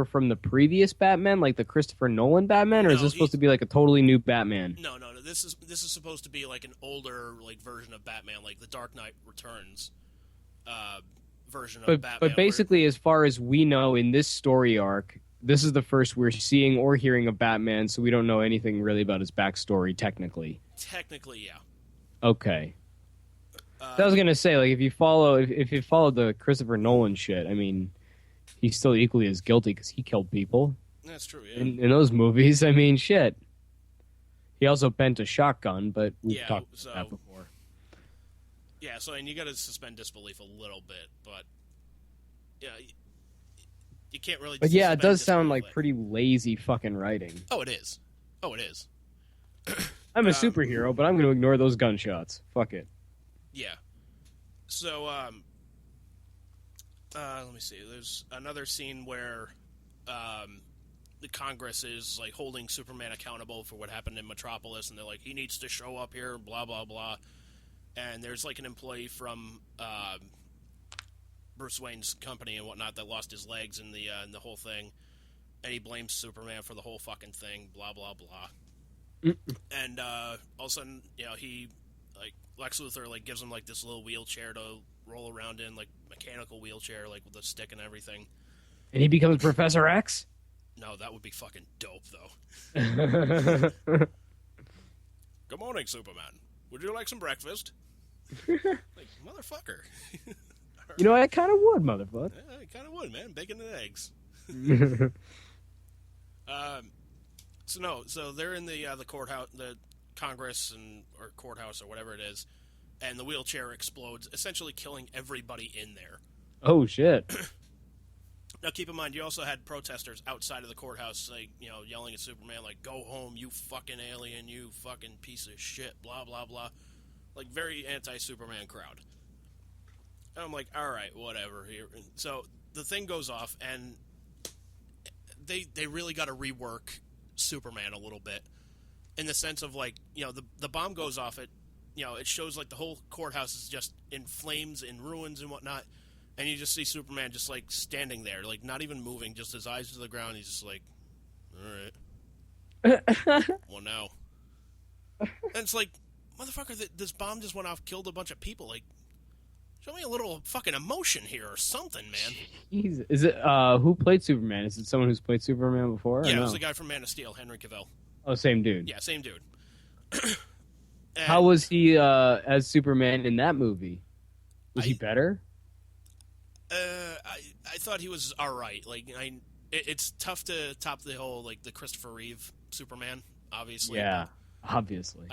from the previous Batman, like the Christopher Nolan Batman, or No, is this supposed to be like a totally new Batman? No. This is supposed to be like an older like version of Batman, like the Dark Knight Returns version of Batman. But basically, as far as we know in this story arc, this is the first we're seeing or hearing of Batman, so we don't know anything really about his backstory, technically. Technically, yeah. Okay. I was gonna say, like, if you follow the Christopher Nolan shit, I mean, he's still equally as guilty because he killed people. That's true, yeah. In those movies, I mean, shit. He also bent a shotgun, but we've talked about that before. Yeah, so and you got to suspend disbelief a little bit, but yeah, you can't really. But yeah, it does sound like pretty lazy fucking writing. Oh, it is. I'm a superhero, but I'm going to ignore those gunshots. Fuck it. Yeah. So, let me see. There's another scene where the Congress is like holding Superman accountable for what happened in Metropolis, and they're like, he needs to show up here, blah blah blah. And there's like an employee from Bruce Wayne's company and whatnot that lost his legs in the whole thing, and he blames Superman for the whole fucking thing, blah blah blah. And all of a sudden, you know, he like Lex Luthor like gives him like this little wheelchair to roll around in, like mechanical wheelchair, like with a stick and everything. And he becomes Professor X? No, that would be fucking dope, though. Good morning, Superman. Would you like some breakfast? Like, motherfucker. You know, I kind of would, motherfucker. Yeah, I kind of would, man. Bacon and eggs. So they're in the courthouse, the Congress or courthouse or whatever it is, and the wheelchair explodes, essentially killing everybody in there. Oh shit! Now keep in mind, you also had protesters outside of the courthouse, like, you know, yelling at Superman, like, "Go home, you fucking alien, you fucking piece of shit," blah blah blah, like very anti-Superman crowd. And I'm like, all right, whatever. Here, so the thing goes off, and they really got to rework Superman a little bit, in the sense of, like, you know, the bomb goes off, it shows like the whole courthouse is just in flames, in ruins and whatnot, and you just see Superman just like standing there, like not even moving, just his eyes to the ground. He's just like, all right, well now, and it's like, motherfucker, this bomb just went off, killed a bunch of people. Like, show me a little fucking emotion here or something, man. Jeez. Is it who played Superman? Is it someone who's played Superman before? Yeah, it was the guy from Man of Steel, Henry Cavill. Oh, same dude. Yeah, same dude. How was he as Superman in that movie? Was he better? I thought he was all right. Like, it's tough to top the whole, like, the Christopher Reeve Superman, obviously. Yeah, obviously.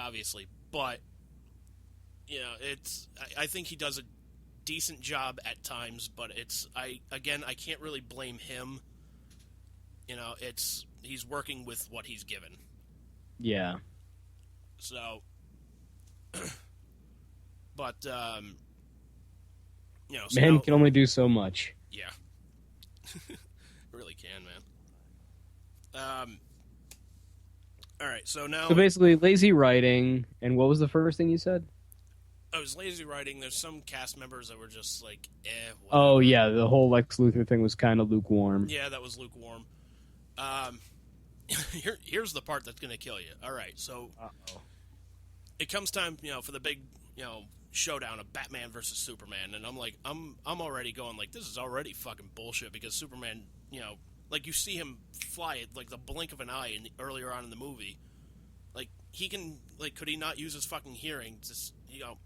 But, you know, I think he does a decent job at times, but I can't really blame him. You know, he's working with what he's given. Yeah. So, but, you know, so man now, can only do so much. Yeah. Really can, man. All right, so now... So basically, lazy writing, and what was the first thing you said? I was lazy writing. There's some cast members that were just like, whatever. Oh, yeah, the whole Lex Luthor thing was kind of lukewarm. Yeah, that was lukewarm. Here's the part that's going to kill you. All right, so it comes time, you know, for the big, you know, showdown of Batman versus Superman, and I'm like, I'm already going like, this is already fucking bullshit, because Superman, you know, like, you see him fly at like the blink of an eye earlier on in the movie. Like, he can, like, could he not use his fucking hearing to, you know,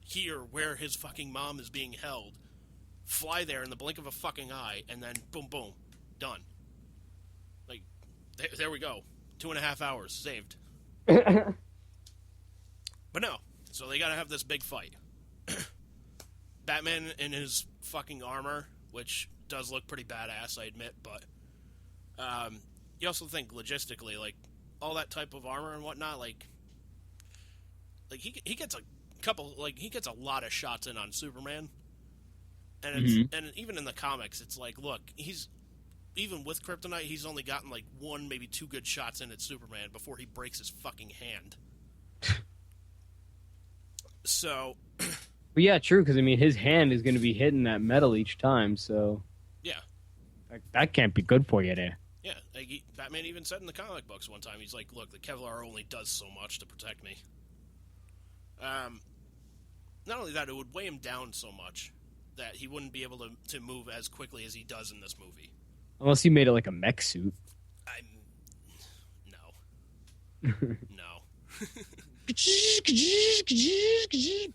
hear where his fucking mom is being held, fly there in the blink of a fucking eye, and then boom, boom, done. Like, there we go. 2.5 hours saved. But no. So they gotta have this big fight. Batman in his fucking armor, which does look pretty badass, I admit, but you also think logistically, like, all that type of armor and whatnot, like he gets a couple, like, he gets a lot of shots in on Superman, and it's and even in the comics, it's like, look, he's, even with kryptonite, he's only gotten like 1, maybe 2 good shots in at Superman before he breaks his fucking hand. So, but yeah, true, because I mean, his hand is going to be hitting that metal each time, so yeah, That can't be good for you there. Yeah, like Batman even said in the comic books one time, he's like, look, the Kevlar only does so much to protect me. Not only that, it would weigh him down so much that he wouldn't be able to move as quickly as he does in this movie. Unless he made it like a mech suit. No. No.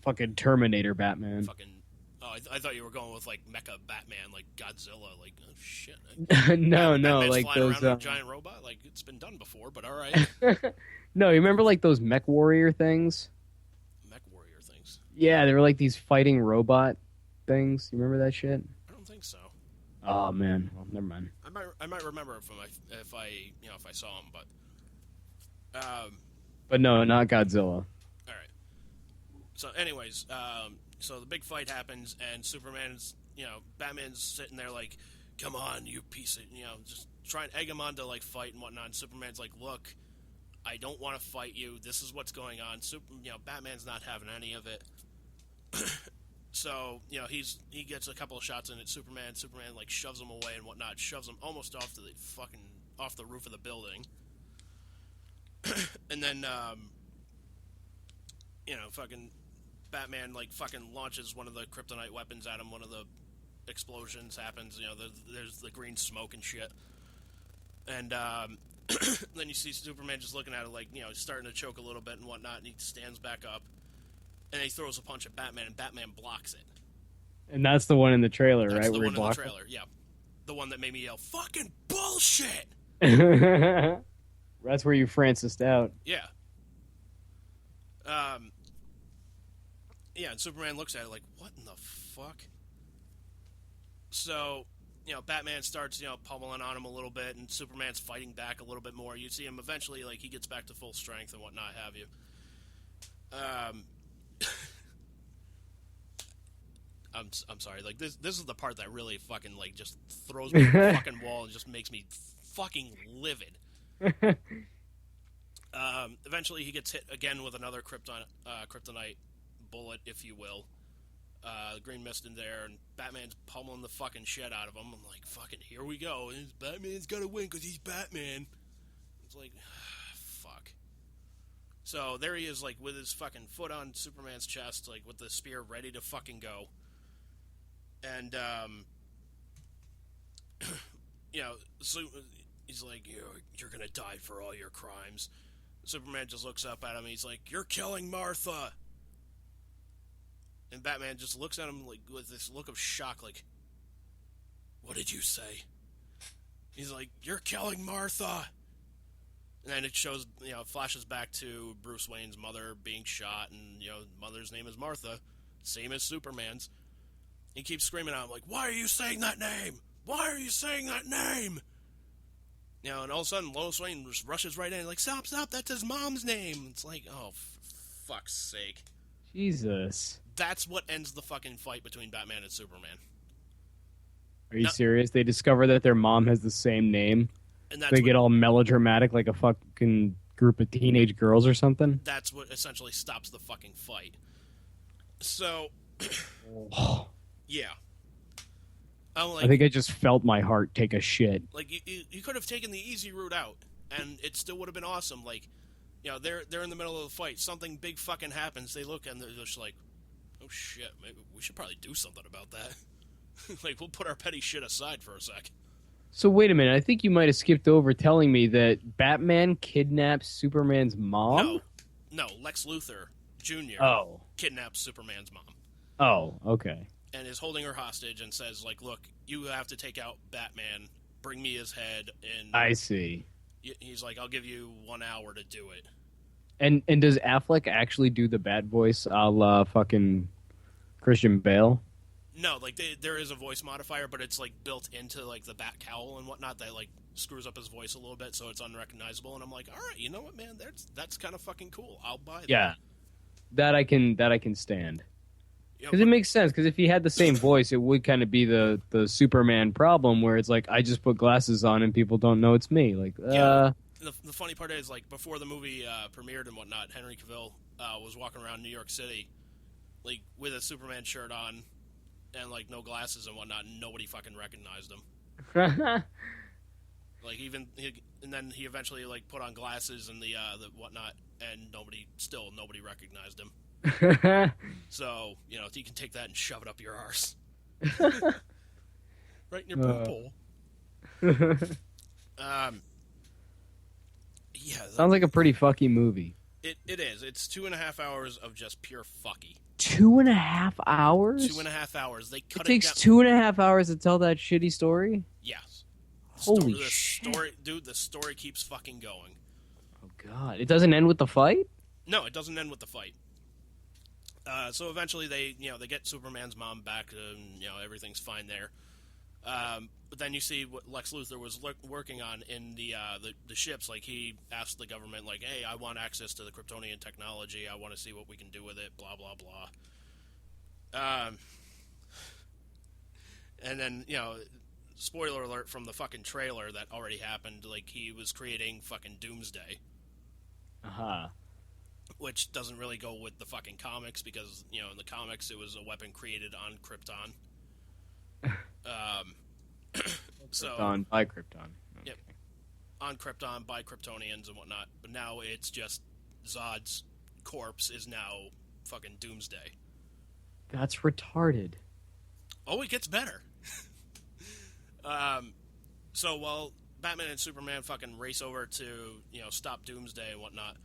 Fucking Terminator Batman. Oh, I thought you were going with like Mecha Batman, like Godzilla, like oh shit. no, Batman's like flying those around with a giant robot, like it's been done before, but all right. No, you remember like those Mech Warrior things? Mech Warrior things. Yeah, they were like these fighting robot things. You remember that shit? I don't think so. Oh man, well, never mind. I might remember if I saw him, but no, not Godzilla. All right. So, anyways, so the big fight happens, and Superman's, Batman's sitting there like, "Come on, you piece of," just trying to egg him on to like fight and whatnot. And Superman's like, "Look, I don't want to fight you. This is what's going on." Batman's not having any of it. So, he gets a couple of shots in at Superman. Superman like shoves him away and whatnot, shoves him almost off the roof of the building. And then, fucking Batman like fucking launches one of the kryptonite weapons at him. One of the explosions happens. There's the green smoke and shit. And then you see Superman just looking at it like, he's starting to choke a little bit and whatnot, and he stands back up. And he throws a punch at Batman, and Batman blocks it. And that's the one in the trailer, that's right? The where one in the trailer, yeah. The one that made me yell, "Fucking bullshit!" That's where you Francised out. Yeah. Yeah, and Superman looks at it like, what in the fuck? So, Batman starts, pummeling on him a little bit, and Superman's fighting back a little bit more. You see him eventually, like, he gets back to full strength and whatnot have you. I'm sorry, like, this is the part that really fucking, like, just throws me to the fucking wall and just makes me fucking livid. Eventually he gets hit again with another kryptonite bullet, if you will. Green mist in there, and Batman's pummeling the fucking shit out of him. I'm like, fucking, here we go. Batman's gotta win because he's Batman. It's like, fuck. So there he is, like, with his fucking foot on Superman's chest, like, with the spear ready to fucking go. And, so he's like, you're gonna die for all your crimes. Superman just looks up at him, and he's like, "You're killing Martha!" And Batman just looks at him like with this look of shock, like, "What did you say?" He's like, "You're killing Martha!" And then it shows, flashes back to Bruce Wayne's mother being shot, and, mother's name is Martha, same as Superman's. He keeps screaming at him, like, "Why are you saying that name? Why are you saying that name?" And all of a sudden, Lois Lane just rushes right in, like, stop, that's his mom's name. It's like, oh, for fuck's sake. Jesus. That's what ends the fucking fight between Batman and Superman. Are you serious? They discover that their mom has the same name? And that's they get all melodramatic like a fucking group of teenage girls or something? That's what essentially stops the fucking fight. So, yeah. I think I just felt my heart take a shit. Like, you could have taken the easy route out, and it still would have been awesome. Like, they're in the middle of the fight. Something big fucking happens. They look, and they're just like, oh, shit, maybe we should probably do something about that. Like, we'll put our petty shit aside for a sec. So, wait a minute. I think you might have skipped over telling me that Batman kidnaps Superman's mom? No, Lex Luthor Jr. Kidnaps Superman's mom. Oh, okay. And is holding her hostage and says, like, look, you have to take out Batman, bring me his head, and... I see. He's like, I'll give you 1 hour to do it. And does Affleck actually do the Bat voice a la fucking Christian Bale? No, like, there is a voice modifier, but it's, like, built into, like, the bat cowl and whatnot that, like, screws up his voice a little bit so it's unrecognizable. And I'm like, all right, you know what, man? That's kind of fucking cool. I'll buy that. Yeah. That I can stand. Because it makes sense, because if he had the same voice, it would kind of be the Superman problem where it's like, I just put glasses on and people don't know it's me. Like, The funny part is, like, before the movie premiered and whatnot, Henry Cavill was walking around New York City, like, with a Superman shirt on and, like, no glasses and whatnot, and nobody fucking recognized him. Like and then he eventually like put on glasses and the whatnot, and nobody recognized him. So you can take that and shove it up your arse, right in your poop hole. Yeah, sounds like a pretty fucky movie. It is. It's 2.5 hours of just pure fucky. 2.5 hours? 2.5 hours. They cut it takes 2.5 hours to tell that shitty story? Yes. Holy shit. The story keeps fucking going. Oh, God. It doesn't end with the fight? No, it doesn't end with the fight. So eventually they get Superman's mom back, and, everything's fine there. But then you see what Lex Luthor was working on in the ships. Like, he asked the government, like, hey, I want access to the Kryptonian technology. I want to see what we can do with it, blah, blah, blah. And then, spoiler alert from the fucking trailer that already happened, like, he was creating fucking Doomsday. Uh-huh. Which doesn't really go with the fucking comics, because, in the comics it was a weapon created on Krypton. Krypton by Krypton. Okay. Yep. On Krypton by Kryptonians and whatnot. But now it's just Zod's corpse is now fucking Doomsday. That's retarded. Oh, it gets better. So while Batman and Superman fucking race over to, stop Doomsday and whatnot,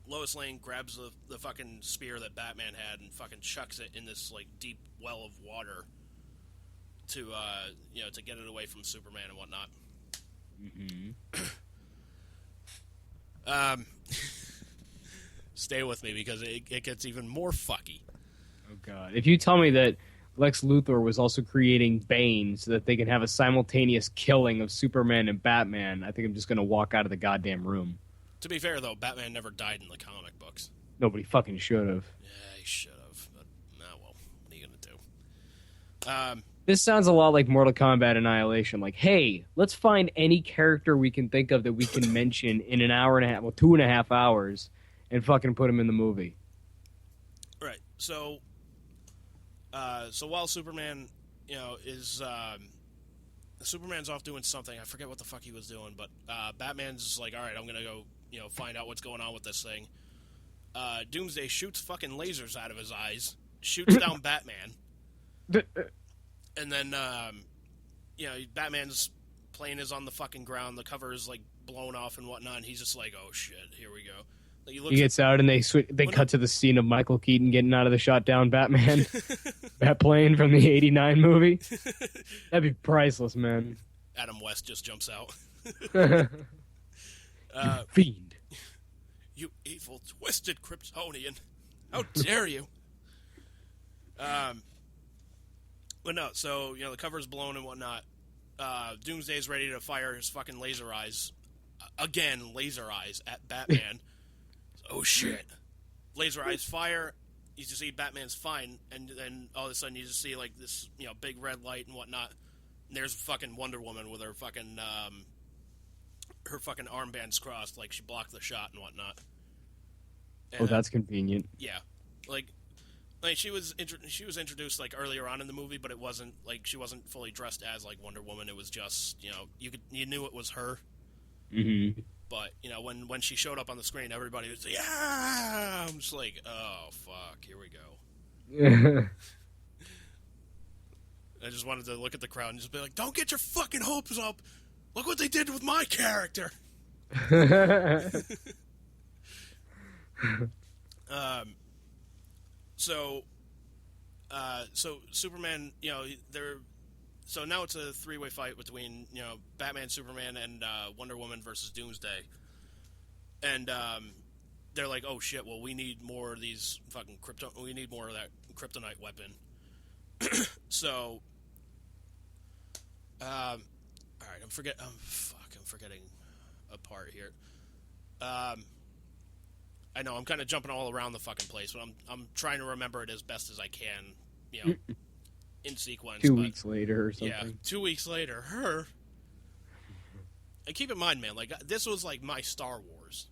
Lois Lane grabs the fucking spear that Batman had and fucking chucks it in this, like, deep well of water to get it away from Superman and whatnot. Mm-hmm. Stay with me, because it gets even more fucky. Oh, God. If you tell me that Lex Luthor was also creating Bane so that they can have a simultaneous killing of Superman and Batman, I think I'm just going to walk out of the goddamn room. To be fair, though, Batman never died in the comic books. Nobody fucking should have. Yeah, he should have. But, well, what are you going to do? This sounds a lot like Mortal Kombat Annihilation. Like, hey, let's find any character we can think of that we can mention in an hour and a half, well, 2.5 hours, and fucking put him in the movie. Right. So while Superman, Superman's off doing something. I forget what the fuck he was doing, but Batman's just like, all right, I'm gonna go, find out what's going on with this thing. Doomsday shoots fucking lasers out of his eyes, shoots down Batman, and then Batman's plane is on the fucking ground. The cover is like blown off and whatnot. And he's just like, oh shit, here we go. Like, he gets out and they cut to the scene of Michael Keaton getting out of the shot down Batman that plane from the '89 movie. That'd be priceless, man. Adam West just jumps out. Fiend. You evil, twisted Kryptonian. How dare you? But no, so, the cover's blown and whatnot. Doomsday's ready to fire his fucking laser eyes. Again, laser eyes at Batman. Oh shit. Laser eyes fire. You just see Batman's fine, and then all of a sudden you just see, like, this, big red light and whatnot. And there's fucking Wonder Woman with her fucking armbands crossed, like she blocked the shot and whatnot. And, that's convenient. Yeah. Like she was introduced, like, earlier on in the movie, but it wasn't, like, she wasn't fully dressed as, like, Wonder Woman. It was just, you knew it was her. Mm-hmm. But, when she showed up on the screen, everybody was like, yeah! I'm just like, oh, fuck, here we go. I just wanted to look at the crowd and just be like, don't get your fucking hopes up! Look what they did with my character! So Superman, so now it's a three-way fight between, Batman, Superman, and Wonder Woman versus Doomsday. And they're like, oh shit, well, we need more of these fucking we need more of that kryptonite weapon. So, alright, I'm forgetting a part here. I know, I'm kind of jumping all around the fucking place, but I'm trying to remember it as best as I can, in sequence. 2 weeks later or something. Yeah, 2 weeks later, And keep in mind, man, like, this was, like, my Star Wars.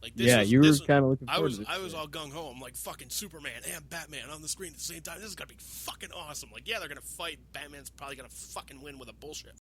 Like Yeah, you were kind of looking forward to this. I was all gung ho. I'm like, fucking Superman and Batman on the screen at the same time. This is gonna be fucking awesome. Like, yeah, they're gonna fight. Batman's probably gonna fucking win with a bullshit.